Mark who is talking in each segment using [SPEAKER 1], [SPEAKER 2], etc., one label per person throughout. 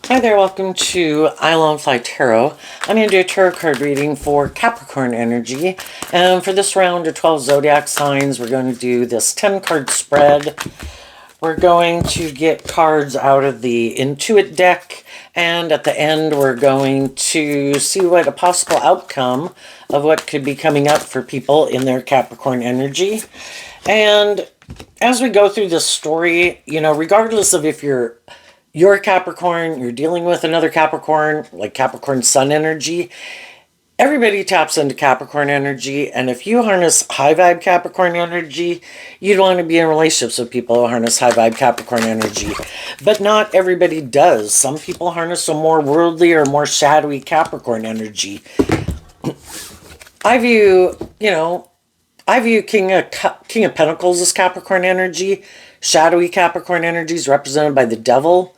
[SPEAKER 1] Hi there, welcome to I Lone Fly Tarot. I'm going to do a tarot card reading for Capricorn energy. And for this round of 12 zodiac signs, we're going to do this 10 card spread. We're going to get cards out of the Intuit deck. And at the end, we're going to see what a possible outcome of what could be coming up for people in their Capricorn energy. And as we go through this story, regardless of if you're a Capricorn, you're dealing with another Capricorn, like Capricorn Sun energy. Everybody taps into Capricorn energy, and if you harness high vibe Capricorn energy, you'd want to be in relationships with people who harness high vibe Capricorn energy. But not everybody does. Some people harness a more worldly or more shadowy Capricorn energy. I view King of Pentacles as Capricorn energy. Shadowy Capricorn energy is represented by the devil.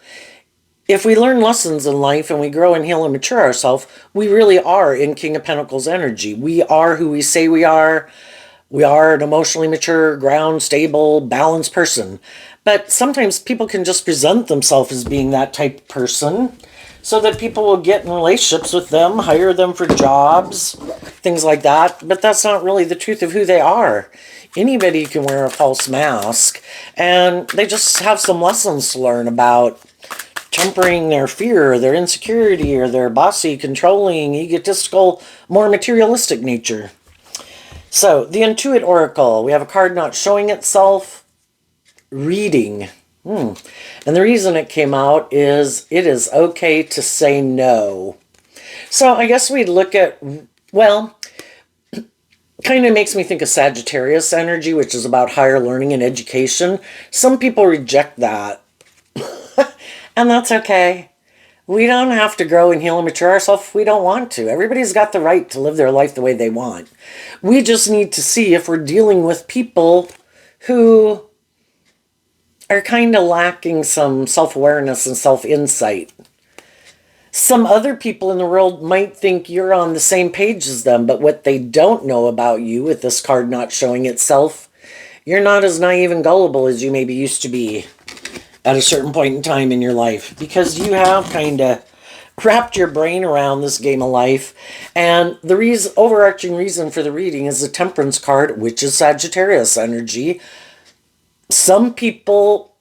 [SPEAKER 1] If we learn lessons in life and we grow and heal and mature ourselves, we really are in King of Pentacles energy. We are who we say we are. We are an emotionally mature, ground, stable, balanced person. But sometimes people can just present themselves as being that type of person so that people will get in relationships with them, hire them for jobs, things like that. But that's not really the truth of who they are. Anybody can wear a false mask, and they just have some lessons to learn about tempering their fear, or their insecurity, or their bossy, controlling, egotistical, more materialistic nature. So, the Intuit Oracle, we have a card not showing itself, reading. And the reason it came out is it is okay to say no. So I guess we'd look at, kind of makes me think of Sagittarius energy, which is about higher learning and education. Some people reject that. And that's okay. We don't have to grow and heal and mature ourselves if we don't want to. Everybody's got the right to live their life the way they want. We just need to see if we're dealing with people who are kind of lacking some self-awareness and self-insight. Some other people in the world might think you're on the same page as them, but what they don't know about you, with this card not showing itself, you're not as naive and gullible as you maybe used to be at a certain point in time in your life, because you have kind of wrapped your brain around this game of life. And the overarching reason for the reading is the Temperance card, which is Sagittarius energy. Some people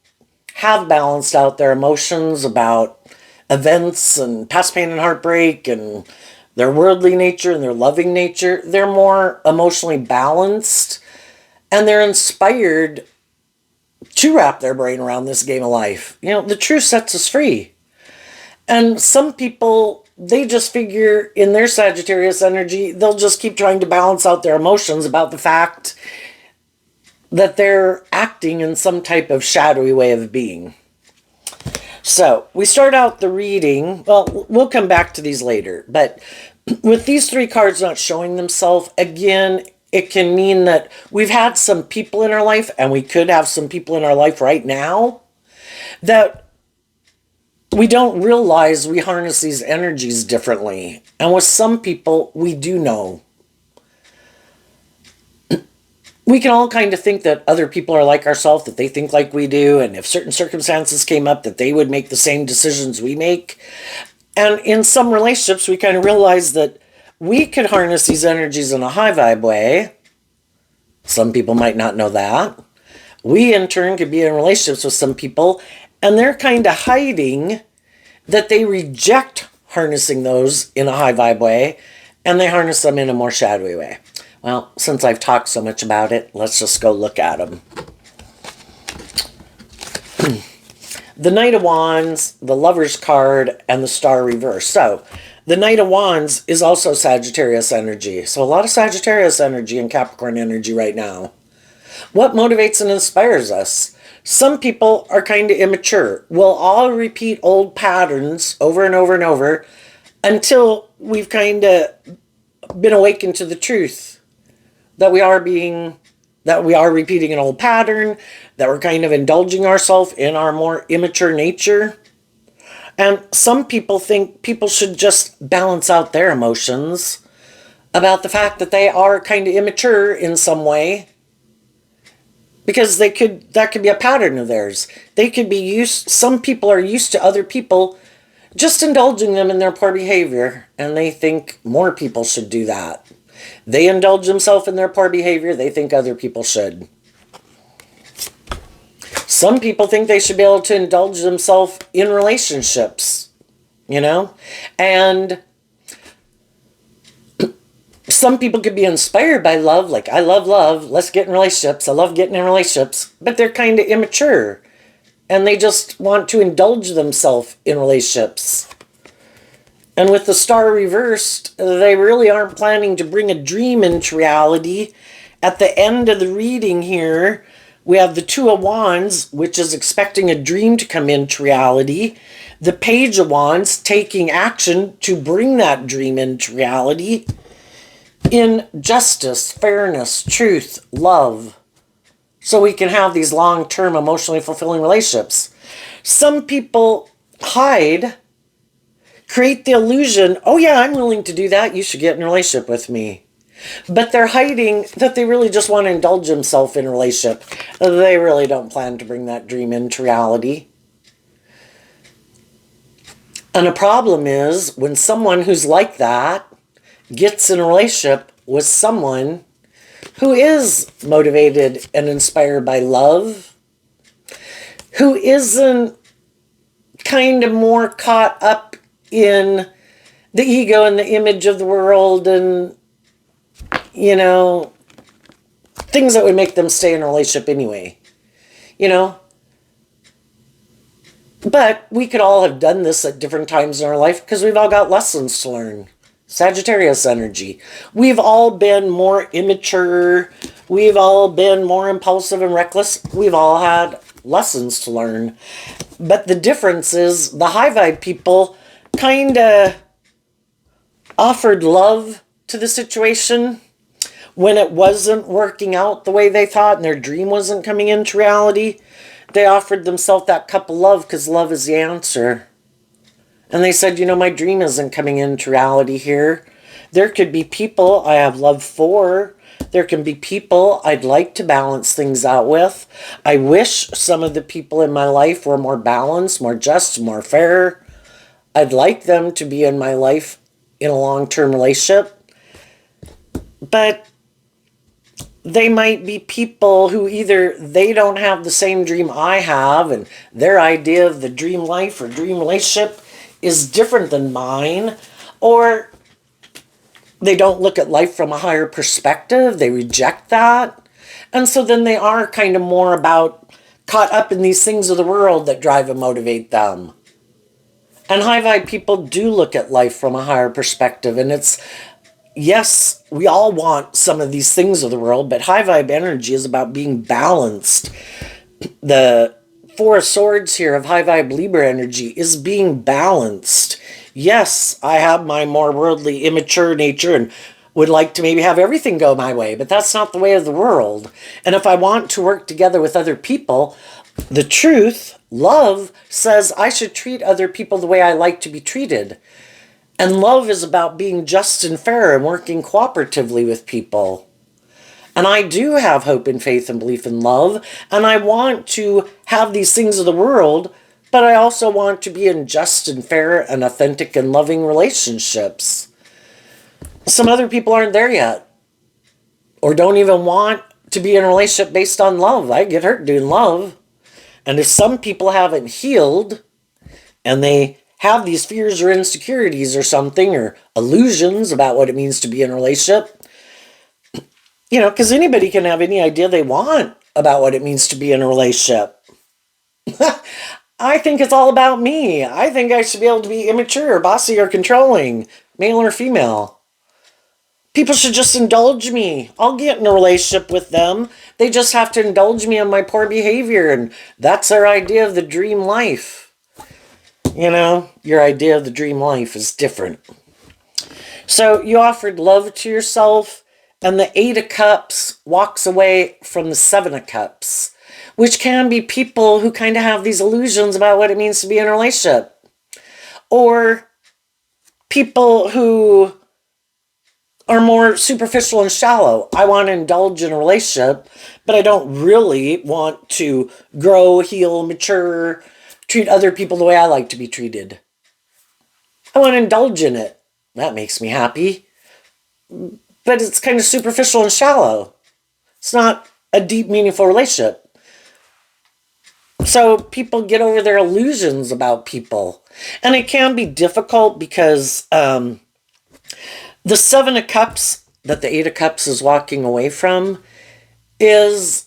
[SPEAKER 1] have balanced out their emotions about events and past pain and heartbreak and their worldly nature and their loving nature. They're more emotionally balanced, and they're inspired to wrap their brain around this game of life. The truth sets us free. And some people, they just figure in their Sagittarius energy, they'll just keep trying to balance out their emotions about the fact that they're acting in some type of shadowy way of being. So we start out the reading. Well, we'll come back to these later. But with these three cards not showing themselves, again, it can mean that we've had some people in our life, and we could have some people in our life right now, that we don't realize we harness these energies differently. And with some people, we do know. We can all kind of think that other people are like ourselves, that they think like we do, and if certain circumstances came up, that they would make the same decisions we make. And in some relationships, we kind of realize that we could harness these energies in a high vibe way. Some people might not know that. We, in turn, could be in relationships with some people, and they're kind of hiding that they reject harnessing those in a high vibe way, and they harness them in a more shadowy way. Well, since I've talked so much about it, let's just go look at them. The Knight of Wands, the Lover's card, and the Star reverse. So, the Knight of Wands is also Sagittarius energy. So, a lot of Sagittarius energy and Capricorn energy right now. What motivates and inspires us? Some people are kind of immature. We'll all repeat old patterns over and over and over until we've kind of been awakened to the truth that we are repeating an old pattern, that we're kind of indulging ourselves in our more immature nature. And some people think people should just balance out their emotions about the fact that they are kind of immature in some way, because that could be a pattern of theirs. They could be some people are used to other people just indulging them in their poor behavior, and they think more people should do that. They indulge themselves in their poor behavior, they think other people should. Some people think they should be able to indulge themselves in relationships, you know? And some people could be inspired by love, like, I love love, let's get in relationships, I love getting in relationships, but they're kind of immature. And they just want to indulge themselves in relationships. And with the star reversed, they really aren't planning to bring a dream into reality. At the end of the reading here, we have the Two of Wands, which is expecting a dream to come into reality. The Page of Wands taking action to bring that dream into reality. In justice, fairness, truth, love. So we can have these long-term emotionally fulfilling relationships. Some people hide, create the illusion, oh yeah, I'm willing to do that, you should get in a relationship with me. But they're hiding that they really just want to indulge themselves in a relationship. They really don't plan to bring that dream into reality. And the problem is, when someone who's like that gets in a relationship with someone who is motivated and inspired by love, who isn't kind of more caught up in the ego and the image of the world and, you know, things that would make them stay in a relationship anyway, you know. But we could all have done this at different times in our life because we've all got lessons to learn. Sagittarius energy. We've all been more immature. We've all been more impulsive and reckless. We've all had lessons to learn. But the difference is the high vibe people kind of offered love to the situation when it wasn't working out the way they thought and their dream wasn't coming into reality. They offered themselves that cup of love because love is the answer. And they said, you know, my dream isn't coming into reality here. There could be people I have love for. There can be people I'd like to balance things out with. I wish some of the people in my life were more balanced, more just, more fair. I'd like them to be in my life in a long-term relationship. But they might be people who either they don't have the same dream I have and their idea of the dream life or dream relationship is different than mine, or they don't look at life from a higher perspective. They reject that. And so then they are kind of more about caught up in these things of the world that drive and motivate them. And high vibe people do look at life from a higher perspective. And it's, yes, we all want some of these things of the world, but high vibe energy is about being balanced. The Four of Swords here of high vibe Libra energy is being balanced. Yes, I have my more worldly, immature nature and would like to maybe have everything go my way, but that's not the way of the world. And if I want to work together with other people, the truth, love, says I should treat other people the way I like to be treated. And love is about being just and fair and working cooperatively with people. And I do have hope and faith and belief in love. And I want to have these things of the world, but I also want to be in just and fair and authentic and loving relationships. Some other people aren't there yet. Or don't even want to be in a relationship based on love. I get hurt doing love. And if some people haven't healed, and they have these fears or insecurities or something, or illusions about what it means to be in a relationship, you know, because anybody can have any idea they want about what it means to be in a relationship. I think it's all about me. I think I should be able to be immature, bossy, or controlling, male or female. People should just indulge me. I'll get in a relationship with them. They just have to indulge me in my poor behavior, and that's their idea of the dream life. You know, your idea of the dream life is different. So you offered love to yourself, and the Eight of Cups walks away from the Seven of Cups, which can be people who kind of have these illusions about what it means to be in a relationship. Or people who are more superficial and shallow. I want to indulge in a relationship, but I don't really want to grow, heal, mature, treat other people the way I like to be treated. I want to indulge in it. That makes me happy. But it's kind of superficial and shallow. It's not a deep, meaningful relationship. So people get over their illusions about people. And it can be difficult because the Seven of Cups that the Eight of Cups is walking away from is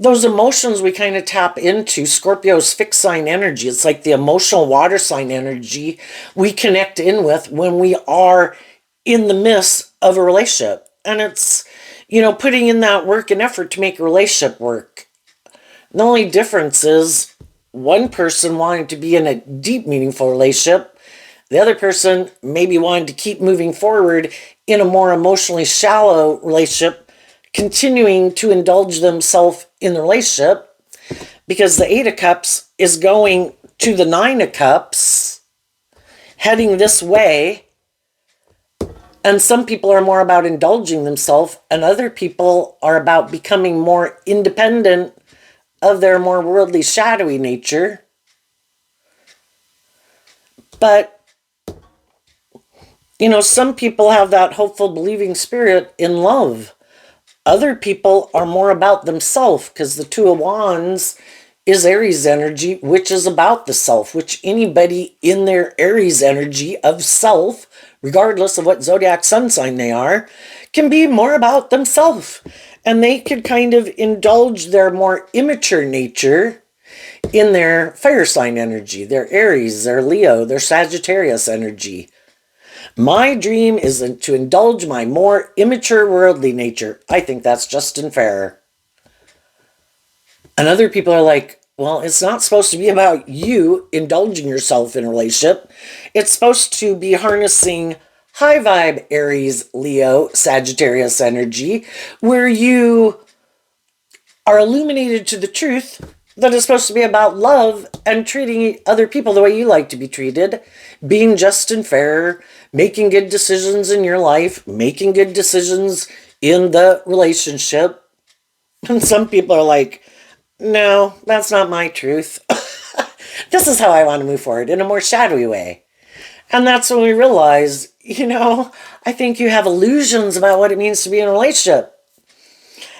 [SPEAKER 1] those emotions we kind of tap into. Scorpio's fixed sign energy. It's like the emotional water sign energy we connect in with when we are in the midst of a relationship. And it's, putting in that work and effort to make a relationship work. The only difference is one person wanting to be in a deep, meaningful relationship. The other person maybe wanting to keep moving forward in a more emotionally shallow relationship, continuing to indulge themselves in the relationship, because the Eight of Cups is going to the Nine of Cups, heading this way. And some people are more about indulging themselves, and other people are about becoming more independent of their more worldly, shadowy nature. But some people have that hopeful, believing spirit in love. Other people are more about themselves, because the Two of Wands is Aries energy, which is about the self, which anybody in their Aries energy of self, regardless of what zodiac sun sign they are, can be more about themselves. And they could kind of indulge their more immature nature in their fire sign energy, their Aries, their Leo, their Sagittarius energy. My dream is to indulge my more immature worldly nature. I think that's just and fair. And other people are like, well, it's not supposed to be about you indulging yourself in a relationship. It's supposed to be harnessing high vibe Aries, Leo, Sagittarius energy, where you are illuminated to the truth that is supposed to be about love and treating other people the way you like to be treated, being just and fair, making good decisions in your life, making good decisions in the relationship. And some people are like, no, that's not my truth. This is how I want to move forward in a more shadowy way. And that's when we realize, I think you have illusions about what it means to be in a relationship.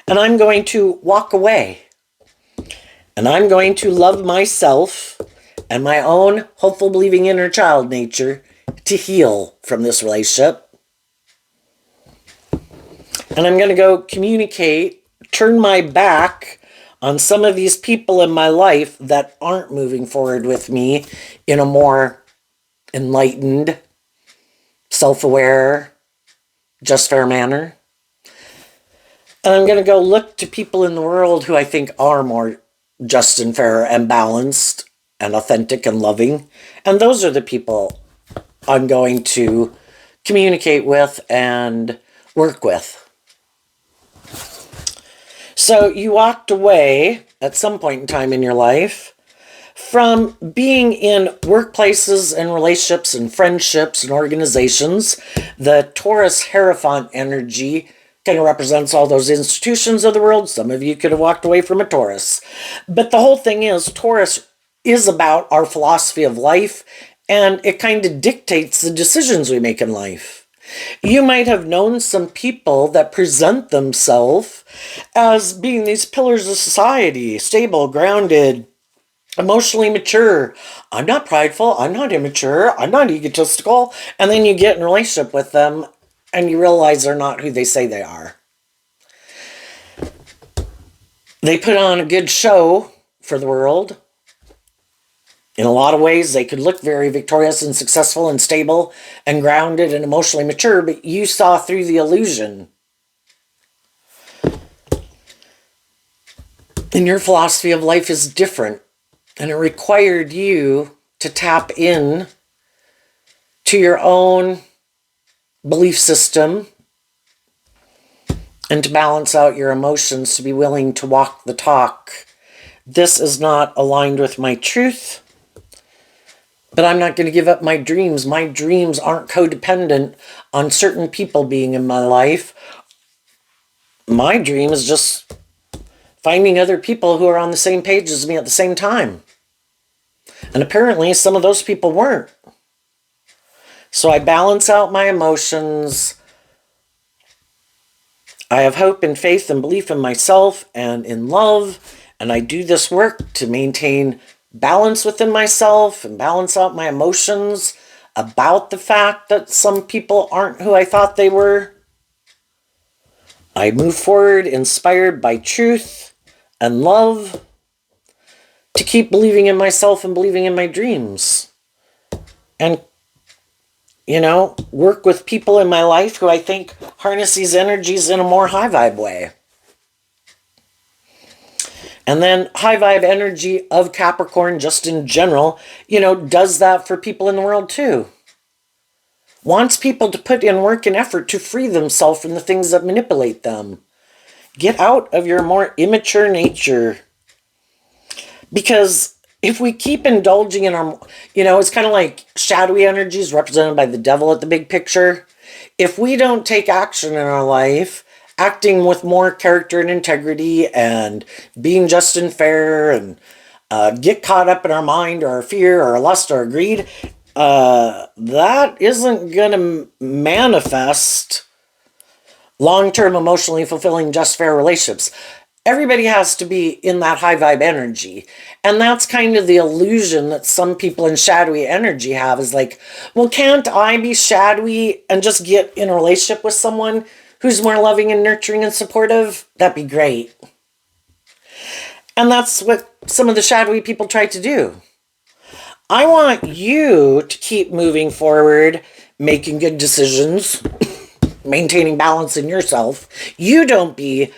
[SPEAKER 1] And I'm going to walk away. And I'm going to love myself and my own hopeful, believing inner child nature to heal from this relationship. And I'm going to go communicate, turn my back on some of these people in my life that aren't moving forward with me in a more enlightened, self-aware, just fair manner. And I'm going to go look to people in the world who I think are more just and fair and balanced and authentic and loving. And those are the people I'm going to communicate with and work with. So you walked away at some point in time in your life from being in workplaces and relationships and friendships and organizations. The Taurus Hierophant energy kind of represents all those institutions of the world. Some of you could have walked away from a Taurus. But the whole thing is, Taurus is about our philosophy of life, and it kind of dictates the decisions we make in life. You might have known some people that present themselves as being these pillars of society, stable, grounded, emotionally mature. I'm not prideful, I'm not immature, I'm not egotistical. And then you get in a relationship with them and you realize they're not who they say they are. They put on a good show for the world. In a lot of ways, they could look very victorious and successful and stable and grounded and emotionally mature, but you saw through the illusion. And your philosophy of life is different. And it required you to tap in to your own belief system and to balance out your emotions, to be willing to walk the talk. This is not aligned with my truth, but I'm not going to give up my dreams. My dreams aren't codependent on certain people being in my life. My dream is just finding other people who are on the same page as me at the same time. And apparently some of those people weren't. So I balance out my emotions. I have hope and faith and belief in myself and in love. And I do this work to maintain balance within myself and balance out my emotions about the fact that some people aren't who I thought they were. I move forward inspired by truth and love to keep believing in myself and believing in my dreams. And, work with people in my life who I think harness these energies in a more high vibe way. And then high vibe energy of Capricorn, just in general, does that for people in the world too. Wants people to put in work and effort to free themselves from the things that manipulate them. Get out of your more immature nature. Because if we keep indulging in our, it's kind of like shadowy energies represented by the devil at the big picture. If we don't take action in our life, acting with more character and integrity and being just and fair and get caught up in our mind or our fear or our lust or our greed, that isn't going to manifest long-term emotionally fulfilling just fair relationships. Everybody has to be in that high vibe energy. And that's kind of the illusion that some people in shadowy energy have, is like, well, can't I be shadowy and just get in a relationship with someone who's more loving and nurturing and supportive? That'd be great. And that's what some of the shadowy people try to do. I want you to keep moving forward, making good decisions, maintaining balance in yourself. You don't be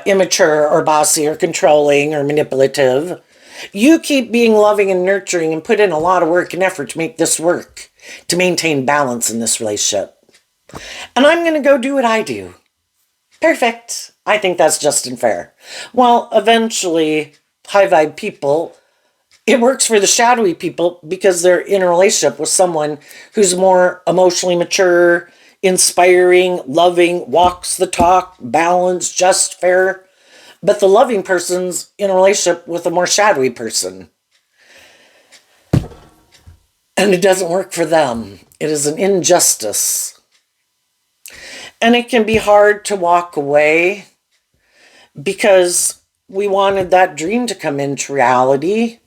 [SPEAKER 1] immature or bossy or controlling or manipulative. You keep being loving and nurturing and put in a lot of work and effort to make this work, to maintain balance in this relationship. And I'm going to go do what I do. Perfect. I think that's just and fair. Well, eventually, high vibe people, it works for the shadowy people because they're in a relationship with someone who's more emotionally mature, inspiring, loving, walks the talk, balanced, just, fair. But the loving person's in a relationship with a more shadowy person. And it doesn't work for them. It is an injustice. And it can be hard to walk away because we wanted that dream to come into reality.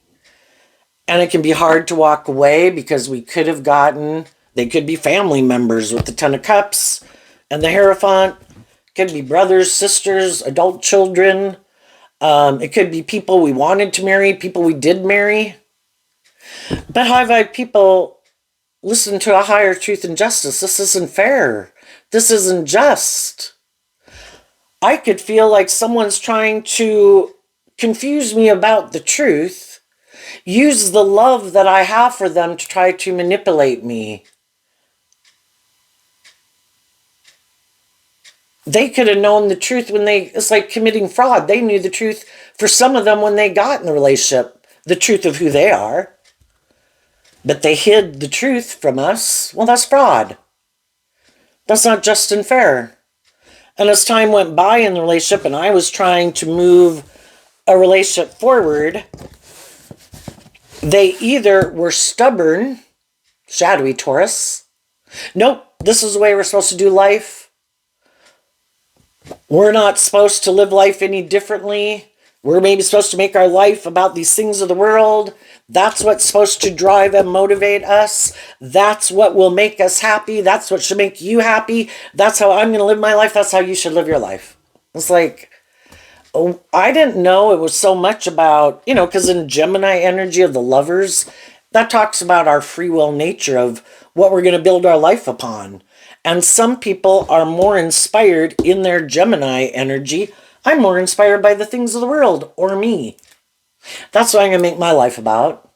[SPEAKER 1] And it can be hard to walk away because we could have gotten, they could be family members with the Ten of Cups and the Hierophant. It could be brothers, sisters, adult children. It could be people we wanted to marry, people we did marry. But high vibe people listen to a higher truth and justice. This isn't fair. This isn't just. I could feel like someone's trying to confuse me about the truth, use the love that I have for them to try to manipulate me. They could have known the truth when it's like committing fraud. They knew the truth for some of them when they got in the relationship, the truth of who they are. But they hid the truth from us. Well, that's fraud. That's not just and fair. And as time went by in the relationship and I was trying to move a relationship forward, they either were stubborn, shadowy Taurus. Nope, this is the way we're supposed to do life. We're not supposed to live life any differently. We're maybe supposed to make our life about these things of the world. That's what's supposed to drive and motivate us. That's what will make us happy. That's what should make you happy. That's how I'm going to live my life. That's how you should live your life. It's like, oh, I didn't know it was so much about, because in Gemini energy of the lovers, that talks about our free will nature of what we're going to build our life upon. And some people are more inspired in their Gemini energy. I'm more inspired by the things of the world or me. That's what I'm going to make my life about.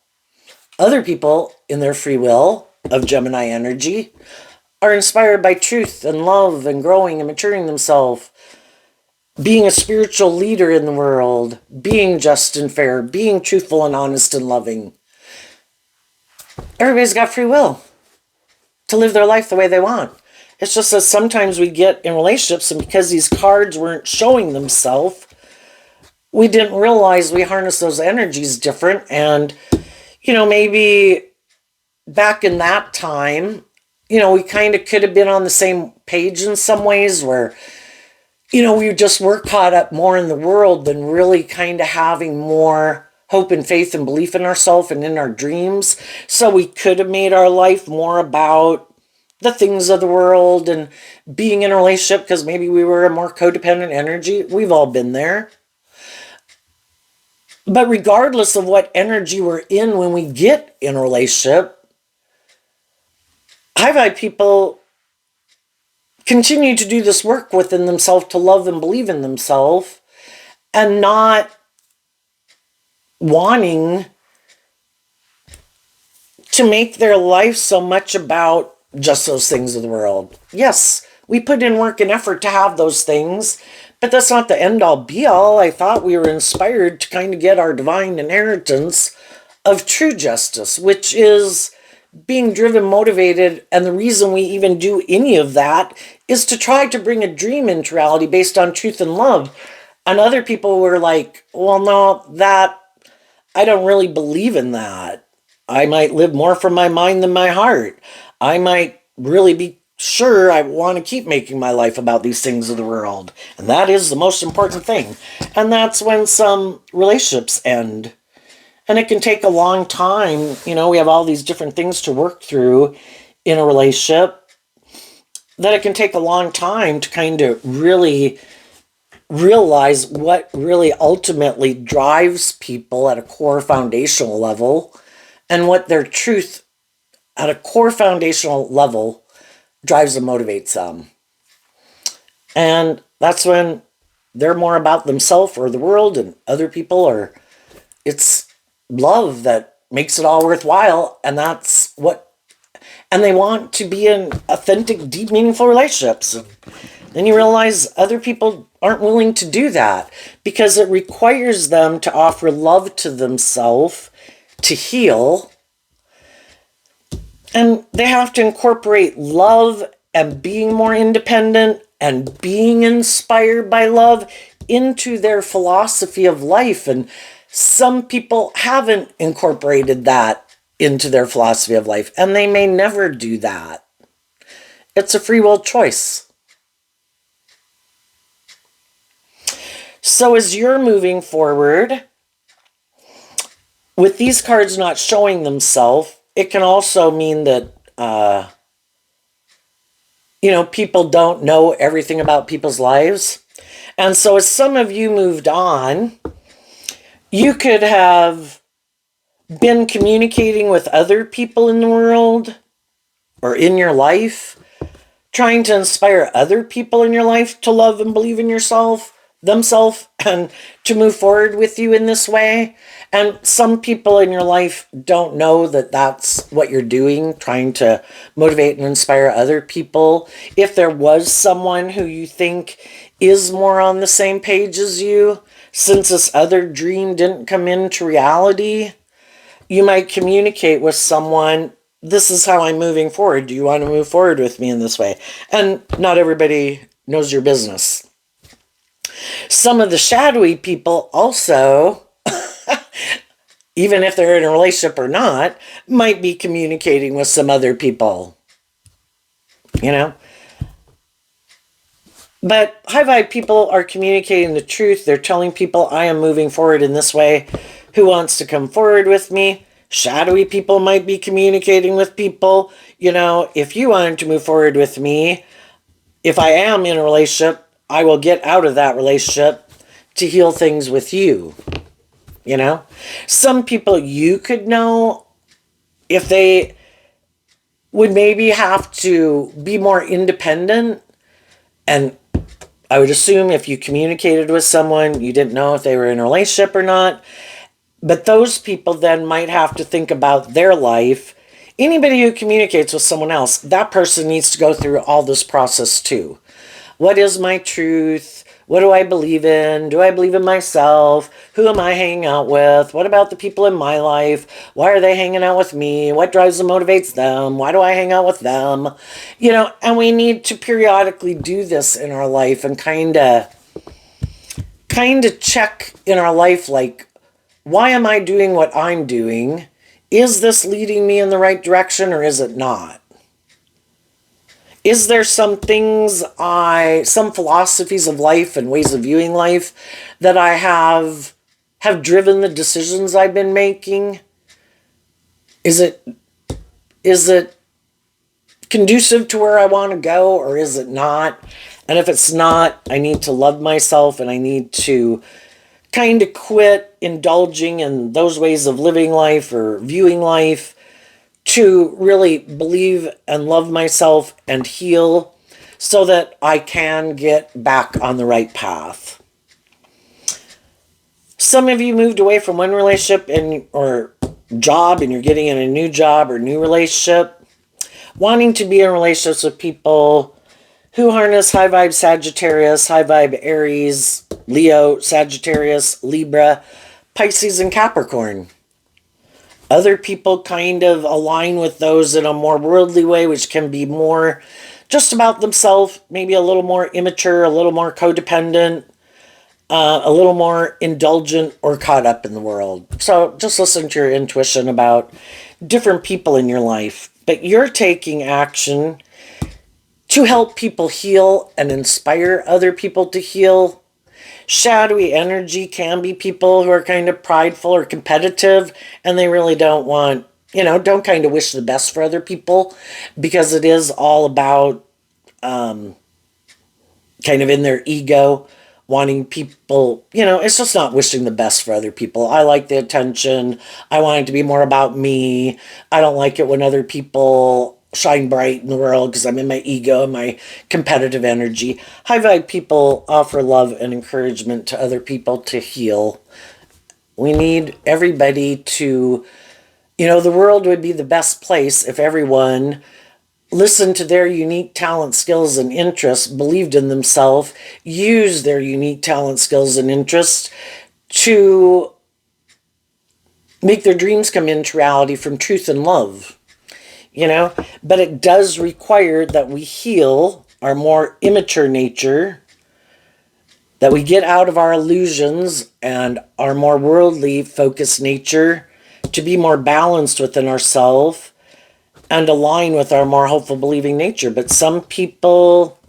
[SPEAKER 1] Other people in their free will of Gemini energy are inspired by truth and love and growing and maturing themselves, being a spiritual leader in the world, being just and fair, being truthful and honest and loving. Everybody's got free will to live their life the way they want. It's just that sometimes we get in relationships and because these cards weren't showing themselves, we didn't realize we harness those energies different. And, maybe back in that time, we kind of could have been on the same page in some ways where, we just were caught up more in the world than really kind of having more hope and faith and belief in ourselves and in our dreams. So we could have made our life more about the things of the world and being in a relationship because maybe we were a more codependent energy. We've all been there. But regardless of what energy we're in when we get in a relationship, I've had people continue to do this work within themselves to love and believe in themselves and not wanting to make their life so much about just those things of the world. Yes, we put in work and effort to have those things, but that's not the end all be all. I thought we were inspired to kind of get our divine inheritance of true justice, which is being driven, motivated, and the reason we even do any of that is to try to bring a dream into reality based on truth and love. And other people were like, well, no, that, I don't really believe in that. I might live more from my mind than my heart. I might really be sure I want to keep making my life about these things of the world. And that is the most important thing. And that's when some relationships end. And it can take a long time. We have all these different things to work through in a relationship that it can take a long time to kind of really realize what really ultimately drives people at a core foundational level and what their truth at a core foundational level drives and motivates them. And that's when they're more about themselves or the world and other people, or it's love that makes it all worthwhile. And that's what, and they want to be in authentic, deep, meaningful relationships. And then you realize other people aren't willing to do that because it requires them to offer love to themselves to heal. And they have to incorporate love and being more independent and being inspired by love into their philosophy of life. And some people haven't incorporated that into their philosophy of life, and they may never do that. It's a free will choice. So as you're moving forward, with these cards not showing themselves, it can also mean that, people don't know everything about people's lives. And so as some of you moved on, you could have been communicating with other people in the world or in your life, trying to inspire other people in your life to love and believe in themselves, and to move forward with you in this way. And some people in your life don't know that that's what you're doing, trying to motivate and inspire other people. If there was someone who you think is more on the same page as you, since this other dream didn't come into reality, you might communicate with someone, this is how I'm moving forward. Do you want to move forward with me in this way? And not everybody knows your business. Some of the shadowy people also, even if they're in a relationship or not, might be communicating with some other people. But high vibe people are communicating the truth. They're telling people, I am moving forward in this way. Who wants to come forward with me? Shadowy people might be communicating with people. If you wanted to move forward with me, if I am in a relationship, I will get out of that relationship to heal things with you. Some people you could know if they would maybe have to be more independent. And I would assume if you communicated with someone, you didn't know if they were in a relationship or not. But those people then might have to think about their life. Anybody who communicates with someone else, that person needs to go through all this process too. What is my truth? What do I believe in? Do I believe in myself? Who am I hanging out with? What about the people in my life? Why are they hanging out with me? What drives and motivates them? Why do I hang out with them? And we need to periodically do this in our life and kind of check in our life, like, why am I doing what I'm doing? Is this leading me in the right direction or is it not? Is there some things some philosophies of life and ways of viewing life that I have driven the decisions I've been making? Is it conducive to where I want to go, or is it not? And if it's not, I need to love myself, and I need to kind of quit indulging in those ways of living life or viewing life to really believe and love myself and heal so that I can get back on the right path. Some of you moved away from one relationship or job, and you're getting in a new job or new relationship, wanting to be in relationships with people who harness high vibe Sagittarius, high vibe Aries, Leo, Sagittarius, Libra, Pisces, and Capricorn. Other people kind of align with those in a more worldly way, which can be more just about themselves, maybe a little more immature, a little more codependent, a little more indulgent or caught up in the world. So just listen to your intuition about different people in your life. But you're taking action to help people heal and inspire other people to heal. Shadowy energy can be people who are kind of prideful or competitive, and they really don't want, don't kind of wish the best for other people, because it is all about kind of in their ego, wanting people, it's just not wishing the best for other people. I like the attention. I want it to be more about me. I don't like it when other people shine bright in the world because I'm in my ego and my competitive energy. High vibe people offer love and encouragement to other people to heal. We need everybody to, the world would be the best place if everyone listened to their unique talent, skills, and interests, believed in themselves, used their unique talent, skills, and interests to make their dreams come into reality from truth and love. But it does require that we heal our more immature nature, that we get out of our illusions and our more worldly focused nature to be more balanced within ourselves and align with our more hopeful believing nature. But some people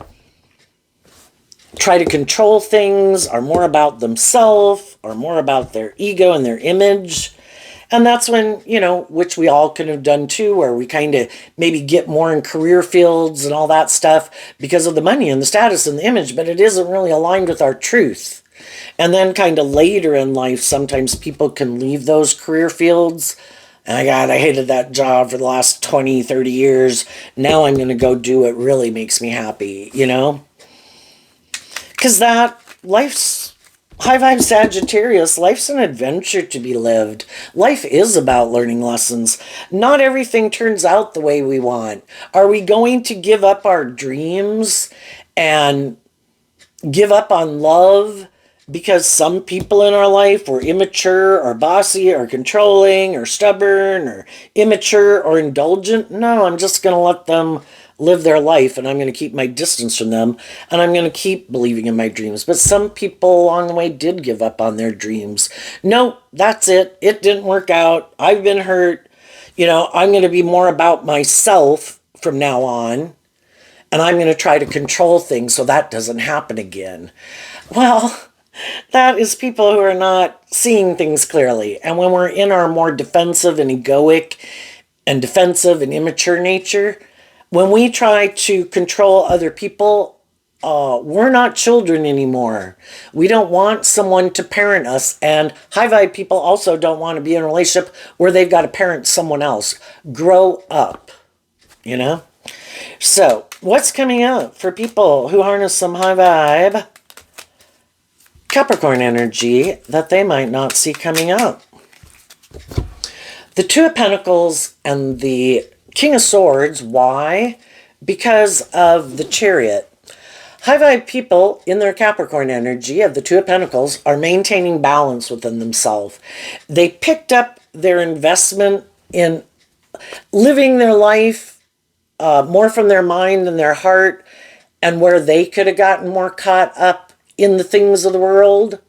[SPEAKER 1] try to control things, are more about themselves, are more about their ego and their image. And that's when, which we all could have done too, where we kind of maybe get more in career fields and all that stuff because of the money and the status and the image, but it isn't really aligned with our truth. And then kind of later in life, sometimes people can leave those career fields. And I hated that job for the last 20, 30 years. Now I'm going to go do what really makes me happy, Because life's high vibe Sagittarius, life's an adventure to be lived. Life is about learning lessons. Not everything turns out the way we want. Are we going to give up our dreams and give up on love because some people in our life were immature or bossy or controlling or stubborn or immature or indulgent? No, I'm just going to let them live their life, and I'm going to keep my distance from them, and I'm going to keep believing in my dreams. But some people along the way did give up on their dreams. No, that's it. It didn't work out. I've been hurt. I'm going to be more about myself from now on, and I'm going to try to control things so that doesn't happen again. Well, that is people who are not seeing things clearly. And when we're in our more defensive and egoic and defensive and immature nature, when we try to control other people, we're not children anymore. We don't want someone to parent us. And high vibe people also don't want to be in a relationship where they've got to parent someone else. Grow up, So, what's coming up for people who harness some high vibe Capricorn energy that they might not see coming up? The Two of Pentacles and the King of Swords. Why? Because of the Chariot. High vibe people in their Capricorn energy of the Two of Pentacles are maintaining balance within themselves. They picked up their investment in living their life more from their mind and their heart, and where they could have gotten more caught up in the things of the world,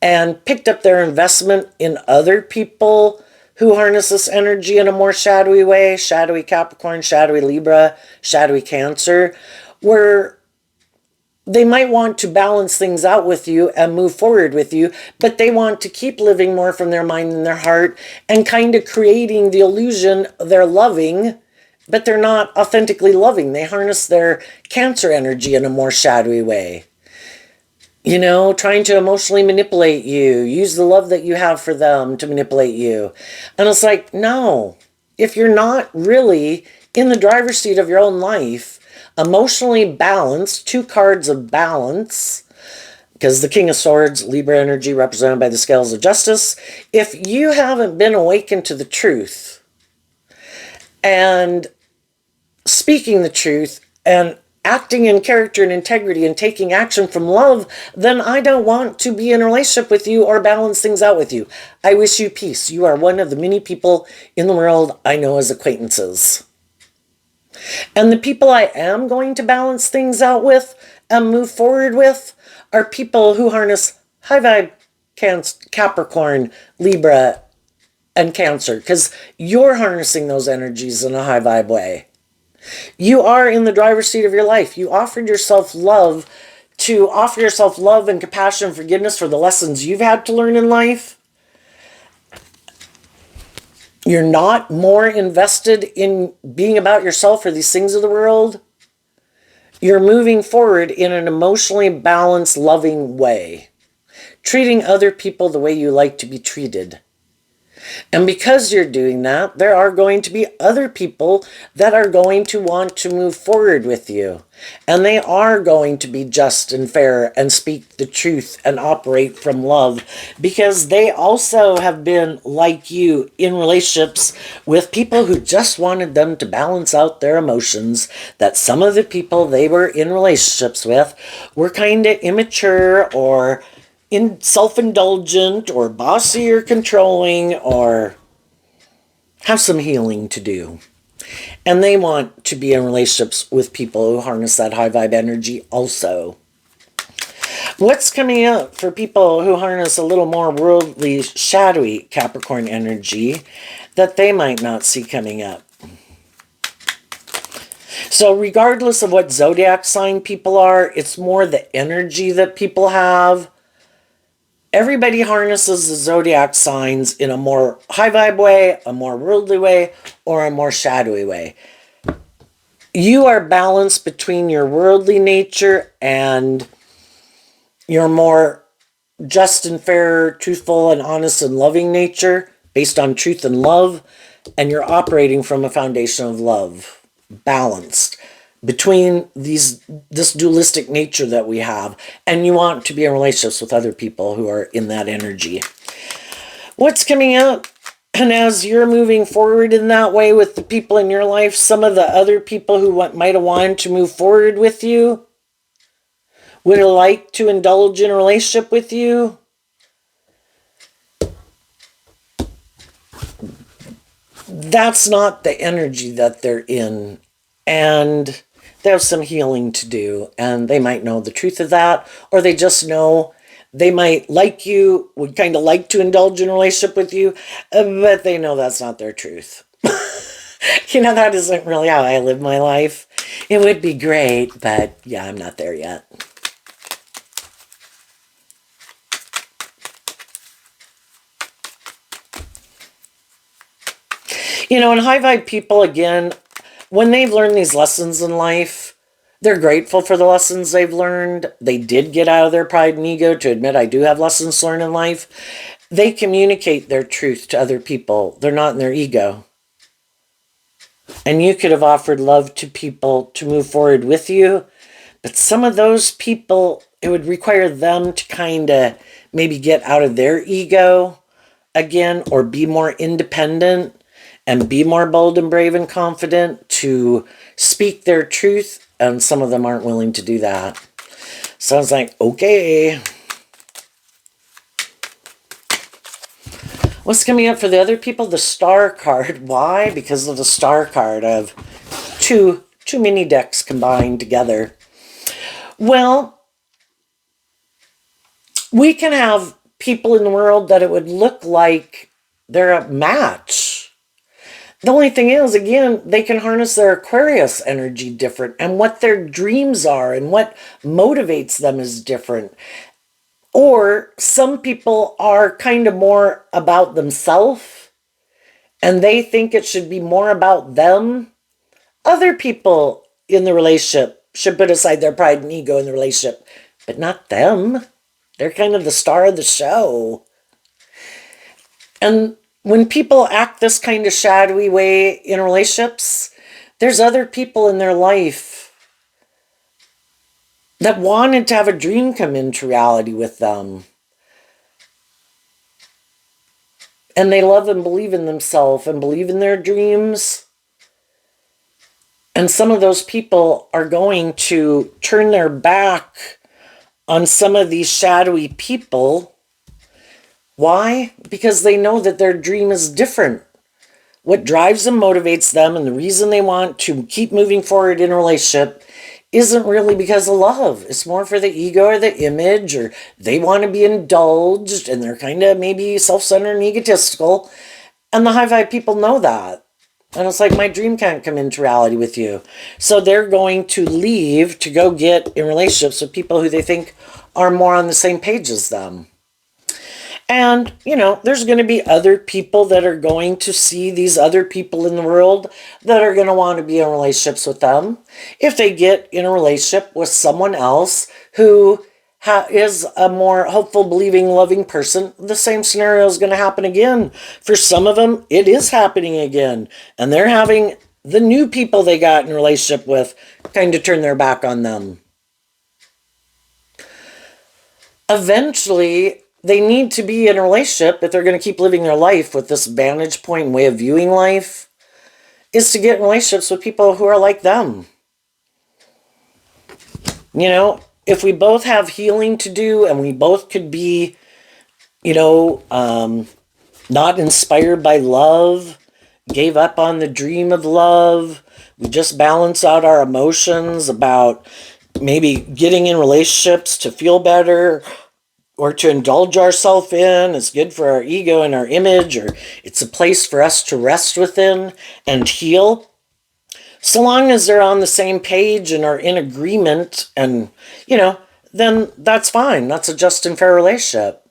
[SPEAKER 1] and picked up their investment in other people who harness this energy in a more shadowy way, shadowy Capricorn, shadowy Libra, shadowy Cancer, where they might want to balance things out with you and move forward with you, but they want to keep living more from their mind and their heart and kind of creating the illusion they're loving, but they're not authentically loving. They harness their Cancer energy in a more shadowy way. You know, trying to emotionally manipulate you, use the love that you have for them to manipulate you. And it's like, no, if you're not really in the driver's seat of your own life, emotionally balanced, 2 cards of balance, because the King of Swords, Libra energy represented by the Scales of Justice, if you haven't been awakened to the truth and speaking the truth and acting in character and integrity and taking action from love, then I don't want to be in a relationship with you or balance things out with you. I wish you peace. You are one of the many people in the world I know as acquaintances. And the people I am going to balance things out with and move forward with are people who harness high vibe Capricorn, Libra, and Cancer, because you're harnessing those energies in a high vibe way. You are in the driver's seat of your life. You offered yourself love to offer yourself love and compassion and forgiveness for the lessons you've had to learn in life. You're not more invested in being about yourself or these things of the world. You're moving forward in an emotionally balanced, loving way, treating other people the way you like to be treated. And because you're doing that, there are going to be other people that are going to want to move forward with you. And they are going to be just and fair and speak the truth and operate from love, because they also have been like you in relationships with people who just wanted them to balance out their emotions. That some of the people they were in relationships with were kind of immature or self-indulgent or bossy or controlling or have some healing to do. And they want to be in relationships with people who harness that high vibe energy also. What's coming up for people who harness a little more worldly, shadowy Capricorn energy that they might not see coming up? So regardless of what zodiac sign people are, it's more the energy that people have. Everybody harnesses the zodiac signs in a more high vibe way, a more worldly way, or a more shadowy way. You are balanced between your worldly nature and your more just and fair, truthful and honest and loving nature based on truth and love, and you're operating from a foundation of love, balanced between this dualistic nature that we have, and you want to be in relationships with other people who are in that energy. What's coming up? And as you're moving forward in that way with the people in your life, some of the other people who might have wanted to move forward with you would like to indulge in a relationship with you. That's not the energy that they're in. And they have some healing to do, and they might know the truth of that, or they just know they might like you, would kind of like to indulge in a relationship with you, but they know that's not their truth. You know, that isn't really how I live my life. It would be great, but yeah, I'm not there yet. You know, and high vibe people, again, when they've learned these lessons in life, they're grateful for the lessons they've learned. They did get out of their pride and ego to admit, I do have lessons to learn in life. They communicate their truth to other people. They're not in their ego. And you could have offered love to people to move forward with you. But some of those people, it would require them to kind of maybe get out of their ego again, or be more independent and be more bold and brave and confident to speak their truth. And some of them aren't willing to do that. So I was like, okay. What's coming up for the other people? The Star card. Why? Because of the Star card of two mini decks combined together. Well, we can have people in the world that it would look like they're a match. The only thing is, again, they can harness their Aquarius energy different, and what their dreams are and what motivates them is different. Or some people are kind of more about themselves and they think it should be more about them. Other people in the relationship should put aside their pride and ego in the relationship, but not them. They're kind of the star of the show. And when people act this kind of shadowy way in relationships, there's other people in their life that wanted to have a dream come into reality with them. And they love and believe in themselves and believe in their dreams. And some of those people are going to turn their back on some of these shadowy people. Why? Because they know that their dream is different. What drives them, motivates them, and the reason they want to keep moving forward in a relationship isn't really because of love. It's more for the ego or the image, or they want to be indulged, and they're kind of maybe self-centered and egotistical. And the high vibe people know that. And it's like, my dream can't come into reality with you. So they're going to leave to go get in relationships with people who they think are more on the same page as them. And, you know, there's going to be other people that are going to see these other people in the world that are going to want to be in relationships with them. If they get in a relationship with someone else who is a more hopeful, believing, loving person, the same scenario is going to happen again. For some of them, it is happening again. And they're having the new people they got in a relationship with kind of turn their back on them. Eventually, they need to be in a relationship if they're going to keep living their life with this vantage point and way of viewing life, is to get in relationships with people who are like them. You know, if we both have healing to do and we both could be, you know, not inspired by love, gave up on the dream of love, we just balance out our emotions about maybe getting in relationships to feel better, or to indulge ourselves in, it's good for our ego and our image, or it's a place for us to rest within and heal. So long as they're on the same page and are in agreement and, you know, then that's fine. That's a just and fair relationship.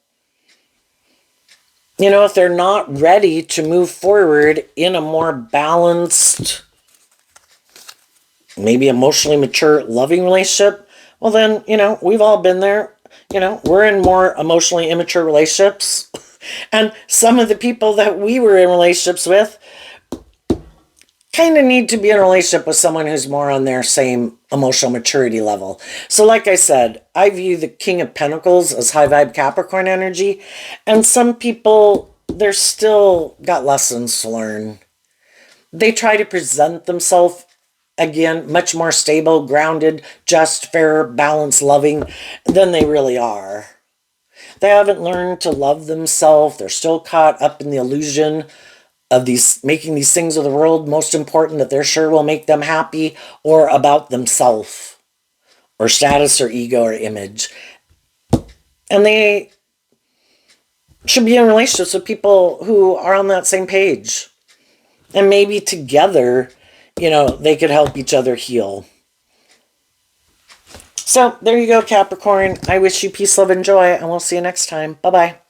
[SPEAKER 1] You know, if they're not ready to move forward in a more balanced, maybe emotionally mature, loving relationship, well then, you know, we've all been there. You know, we're in more emotionally immature relationships. And some of the people that we were in relationships with kind of need to be in a relationship with someone who's more on their same emotional maturity level. So like I said, I view the King of Pentacles as high vibe Capricorn energy. And some people, they're still got lessons to learn. They try to present themselves, again, much more stable, grounded, just, fair, balanced, loving than they really are. They haven't learned to love themselves. They're still caught up in the illusion of these making these things of the world most important that they're sure will make them happy, or about themselves, or status, or ego, or image. And they should be in relationships with people who are on that same page. And maybe together, you know, they could help each other heal. So there you go, Capricorn. I wish you peace, love, and joy, and we'll see you next time. Bye-bye.